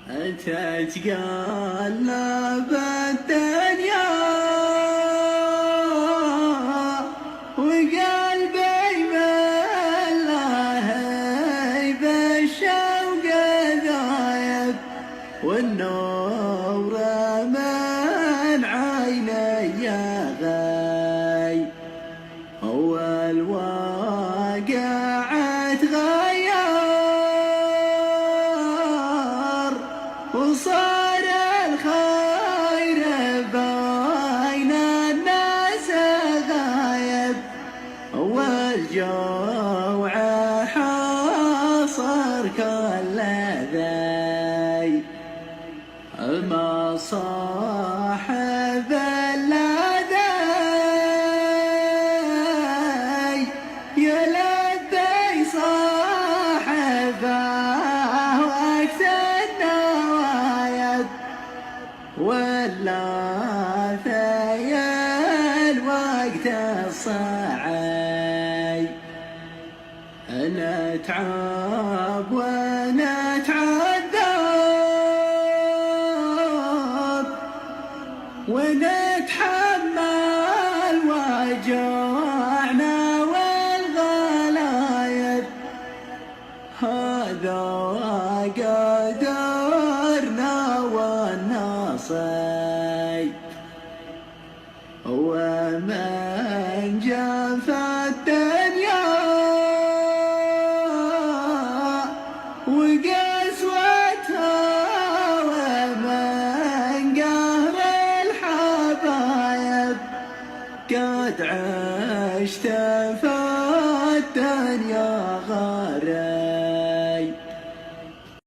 تتقلب الدنيا وقلبي ملاه بالشوق ذايب والنور من عيني غايب والواقع تغير وصار الخير بين الناس غايب والجوع حاصر كل ذي ما صاحب الذي يلبي صاحبه وقت النوايب ولا في الوقت الصعيب نتعب ونتعذب ونتحمل وجوعنا والغلايب هذا قدرنا والنصيب وما